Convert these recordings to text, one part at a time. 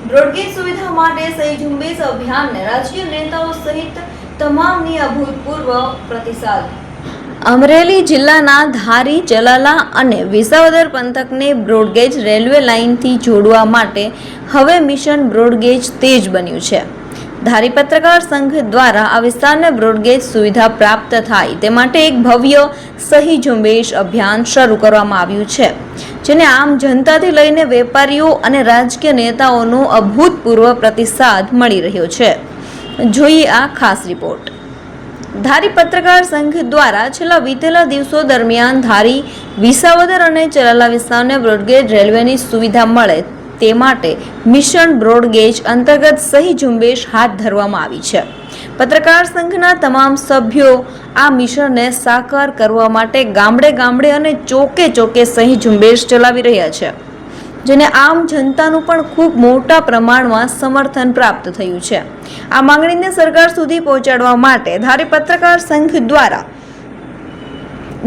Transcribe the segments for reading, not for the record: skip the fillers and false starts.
Broad gauge સુવિધા માટે સહી ઝુંબેશ અભિયાનને રાજકીય નેતાઓ સહિત તમામની અભૂતપૂર્વ પ્રતિસાદ। અમરેલી જિલ્લાના ધારી, ચલાલા અને વિસાવદર પંથકને બ્રોડગેજ રેલવે લાઇનથી જોડવા માટે હવે મિશન બ્રોડગેજ તેજ બન્યું છે। ધારી પત્રકાર સંઘ દ્વારા આ વિસ્તારને બ્રોડગેજ સુવિધા પ્રાપ્ત થાય તે માટે એક ભવ્ય સહી ઝુંબેશ અભિયાન શરૂ કરવામાં આવ્યું છે, જેને આમ જનતાથી લઈને વેપારીઓ અને રાજકીય નેતાઓનો અભૂતપૂર્વ પ્રતિસાદ મળી રહ્યો છે। જોઈએ આ ખાસ રિપોર્ટ। ધારી પત્રકાર સંઘ દ્વારા છેલ્લા વીતેલા દિવસો દરમિયાન ધારી, વિસાવદર અને ચલાલા વિસ્તારને બ્રોડગેજ રેલવેની સુવિધા મળે તે માટે મિશન બ્રોડગેજ અંતર્ગત સહી ઝુંબેશ હાથ ધરવામાં આવી છે। પત્રકાર સંઘના તમામ સભ્યો આ મિશનને સાકાર કરવા માટે ગામડે ગામડે અને ચોકે ચોકે સહી ઝુંબેશ ચલાવી રહ્યા છે, જેને આમ જનતાનું પણ ખૂબ મોટા પ્રમાણમાં સમર્થન પ્રાપ્ત થયું છે। આ માંગણીને સરકાર સુધી પહોંચાડવા માટે ધારી પત્રકાર સંઘ દ્વારા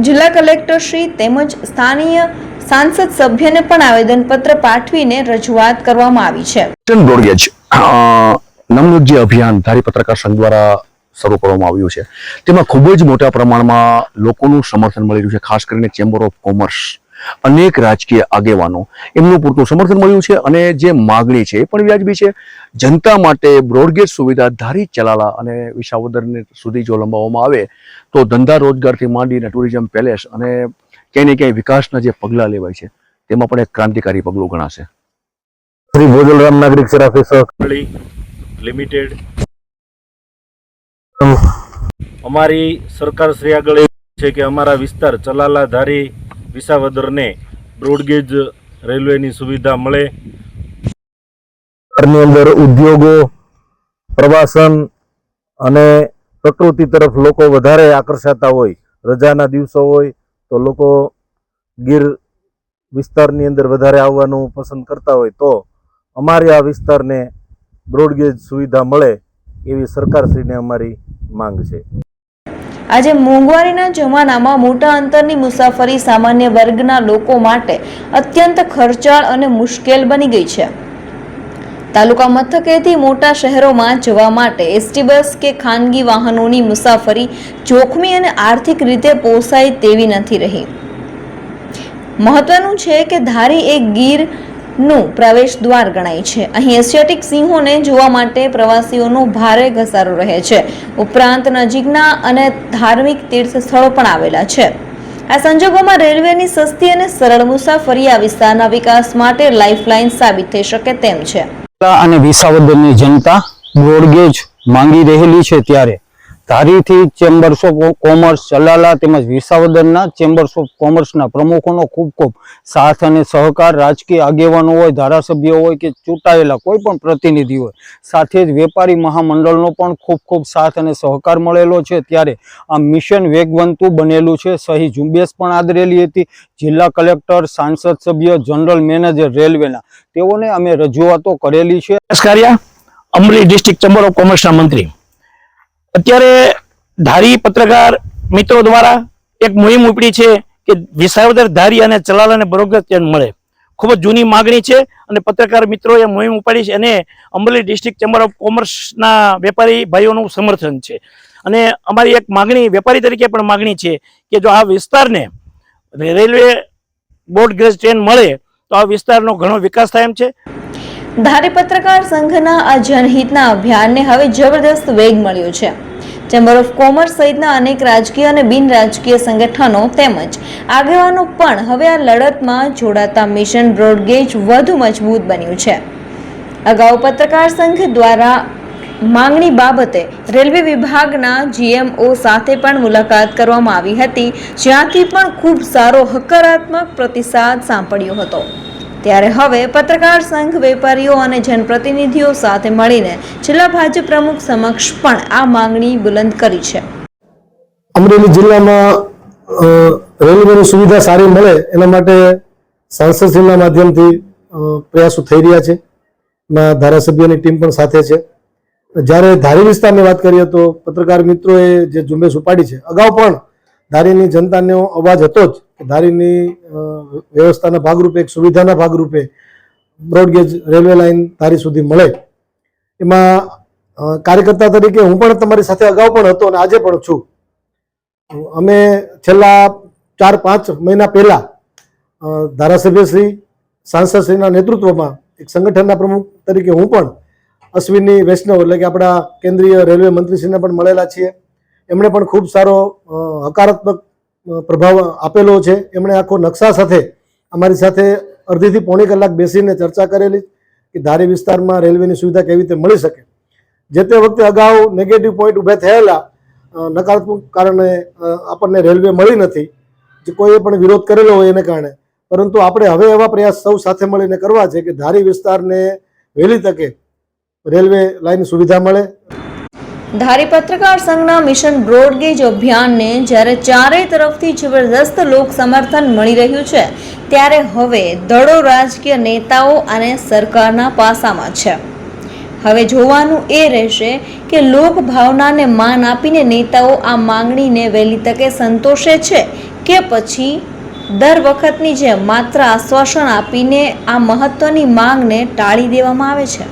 જિલ્લા કલેક્ટર શ્રી તેમજ સ્થાનીય સાંસદ સભ્યને પણ આવેદનપત્ર પાઠવીને રજૂઆત કરવામાં આવી છે। બ્રોડગેજ નામનું જે અભિયાન ધારી પત્રકાર સંઘ દ્વારા શરૂ કરવામાં આવ્યું છે, તેમાં ખૂબ જ મોટા પ્રમાણમાં લોકોનું સમર્થન મળી રહ્યું છે। ખાસ કરીને ચેમ્બર ઓફ કોમર્સ, અનેક રાજકીય આગેવાનો, એમનું પૂરતું સમર્થન મળ્યું છે અને જે માગણી છે એ પણ વ્યાજબી છે। જનતા માટે બ્રોડગેજ સુવિધા ધારી, ચલાલા અને વિસાવદર સુધી જો લંબાવવામાં આવે તો ધંધા રોજગારથી માંડીને ટુરિઝમ પેલેસ અને ક્યાંય ને ક્યાંય વિકાસના જે પગલાં લેવાય છે તેમાં પણ એક ક્રાંતિકારી પગલું ગણાશે। શ્રી ભોજલરામ નાગરિક સરાફી સહકારી લિમિટેડ અમારી સરકાર શ્રી આગળ છે કે અમારા વિસ્તાર ચલાલા, ધારી, વિસાવદરને બ્રોડગેજ રેલવેની સુવિધા મળે। ની અંદર ઉદ્યોગો, પ્રવાસન અને પ્રકૃતિ તરફ લોકો વધારે આકર્ષાતા હોય, રજાના દિવસો હોય તો લોકો ગીર વિસ્તારની અંદર વધારે આવવાનું પસંદ કરતા હોય તો અમારી આ વિસ્તારને બ્રોડગેજ સુવિધા મળે એવી સરકારશ્રીને અમારી માંગ છે। આજે મોંઘવારીના જમાનામાં મોટા અંતરની મુસાફરી સામાન્ય વર્ગના લોકો માટે અત્યંત ખર્ચાળ અને મુશ્કેલ બની ગઈ છે। તાલુકા મથકેથી મોટા શહેરોમાં જવા માટે એસટી બસ કે ખાનગી વાહનોની મુસાફરી જોખમી અને આર્થિક રીતે પોસાય તેવી નથી રહી। મહત્વનું છે કે ધારી એક ગીરનું પ્રવેશ દ્વાર ગણાય છે। અહીં એશિયાટિક સિંહોને જોવા માટે પ્રવાસીઓનો ભારે ઘસારો રહે છે। ઉપરાંત નજીકના અને ધાર્મિક તીર્થ સ્થળો પણ આવેલા છે। આ સંજોગોમાં રેલવેની સસ્તી અને સરળ મુસાફરી આ વિસ્તારના વિકાસ માટે લાઇફલાઇન સાબિત થઈ શકે તેમ છે। અને વિસાવદરની જનતા બ્રોડગેજ માંગી રહેલી છે, ત્યારે ધારીથી ચેમ્બર્સ ઓફ કોમર્સ, ચલાલા તેમજ વિસાવદરના ચેમ્બર્સ ઓફ કોમર્સના પ્રમુખોનો ખૂબ ખૂબ સાથ અને સહકાર, રાજકીય આગેવાનો હોય, ધારાસભ્યો હોય કે ચૂંટાયેલા કોઈ પણ પ્રતિનિધિ હોય, સાથે જ વેપારી મહામંડળનો પણ ખૂબ ખૂબ સાથ અને સહકાર મળેલો છે। ત્યારે આ મિશન વેગવંતું બનેલું છે। સહી ઝુંબેશ પણ આદરેલી હતી। જિલ્લા કલેક્ટર, સાંસદ સભ્ય, જનરલ મેનેજર રેલવેના તેઓને અમે રજૂઆતો કરેલી છે। અમરેલી ડિસ્ટ્રિક્ટ ચેમ્બર ઓફ કોમર્સના મંત્રી અત્યારે ધારી પત્રકાર મિત્રો દ્વારા એક મુહિમ ઉપડી છે કે વિસાવદર, ધારી અને ચલાલાને બ્રોડગેજ ટ્રેન મળે। ખૂબ જ જૂની માગણી છે અને પત્રકાર મિત્રોએ મુહિમ ઉપાડી છે અને અમરેલી ડિસ્ટ્રિક્ટ ચેમ્બર ઓફ કોમર્સના વેપારી ભાઈઓનું સમર્થન છે। અને અમારી એક માગણી વેપારી તરીકે પણ માગણી છે કે જો આ વિસ્તારને રેલવે બ્રોડગેજ ટ્રેન મળે તો આ વિસ્તારનો ઘણો વિકાસ થાય એમ છે। ધારી પત્રકાર સંઘના આ જનહિતના અભિયાનને હવે જબરદસ્ત વેગ મળ્યો છે। ચેમ્બર ઓફ કોમર્સ સહિતના અનેક રાજકીય અને બિન રાજકીય સંગઠનો તેમજ આગેવાનો પણ હવે આ લડતમાં જોડાતા મિશન બ્રોડગેજ વધુ મજબૂત બન્યું છે। અગાઉ પત્રકાર સંઘ દ્વારા માંગણી બાબતે રેલવે વિભાગના જીએમઓ સાથે પણ મુલાકાત કરવામાં આવી હતી, જ્યાંથી પણ ખૂબ સારો હકારાત્મક પ્રતિસાદ સાંપડ્યો હતો। ત્યારે હવે પત્રકાર સંઘ વેપારીઓ અને જનપ્રતિનિધિઓ સાથે મળીને જિલ્લા ભાજપ પ્રમુખ સમક્ષ પણ આ માંગણી બુલંદ કરી છે। અમરેલી જિલ્લામાં રેલવેની સુવિધા સારી મળે એના માટે સાંસદશ્રીના માધ્યમથી પ્રયાસો થઈ રહ્યા છે। ધારાસભ્યની ટીમ પણ સાથે છે। જ્યારે ધારી વિસ્તારની વાત કરીએ તો પત્રકાર મિત્રોએ જે ઝુંબેશ ઉપાડી છે, અગાઉ પણ ધારીની જનતાનો અવાજ હતો જ કે ધારીની વ્યવસ્થાના ભાગરૂપે, એક સુવિધાના ભાગરૂપે બ્રોડગેજ રેલવે લાઇન ધારી સુધી મળે. એમાં કાર્યકર્તા તરીકે હું પણ તમારી સાથે અગાઉ પણ હતો અને આજે પણ છું. અમે છેલ્લા 4-5 મહિના પહેલા ધારાસભ્યશ્રી સાંસદશ્રીના નેતૃત્વમાં એક સંગઠનના પ્રમુખ તરીકે હું પણ અશ્વિની વૈષ્ણવ એટલે કે આપણા કેન્દ્રીય રેલવે મંત્રીશ્રીને પણ મળેલા છીએ. એમણે પણ ખૂબ સારો હકારાત્મક પ્રભાવ આપેલો છે. એમણે આખો નકશા સાથે અમારી સાથે અડધીથી પોણી કલાક બેસીને ચર્ચા કરેલી કે ધારી વિસ્તારમાં રેલવેની સુવિધા કેવી રીતે મળી શકે. જે તે વખતે અગાઉ નેગેટિવ પોઈન્ટ ઊભા થયેલા, નકારાત્મક કારણે આપણને રેલવે મળી નથી, જે કોઈએ પણ વિરોધ કરેલો હોય એને કારણે. પરંતુ આપણે હવે એવા પ્રયાસ સૌ સાથે મળીને કરવા છે કે ધારી વિસ્તારને વહેલી તકે રેલવે લાઇન સુવિધા મળે. ધારી પત્રકાર સંઘના મિશન બ્રોડગેજ અભિયાનને જ્યારે ચારે તરફથી જબરદસ્ત લોક સમર્થન મળી રહ્યું છે, ત્યારે હવે દડો રાજકીય નેતાઓ અને સરકારના પાસામાં છે. હવે જોવાનું એ રહેશે કે લોક ભાવનાને માન આપીને નેતાઓ આ માંગણીને વહેલી તકે સંતોષે છે કે પછી દર વખતની જેમ માત્ર આશ્વાસન આપીને આ મહત્વની માંગને ટાળી દેવામાં આવે છે.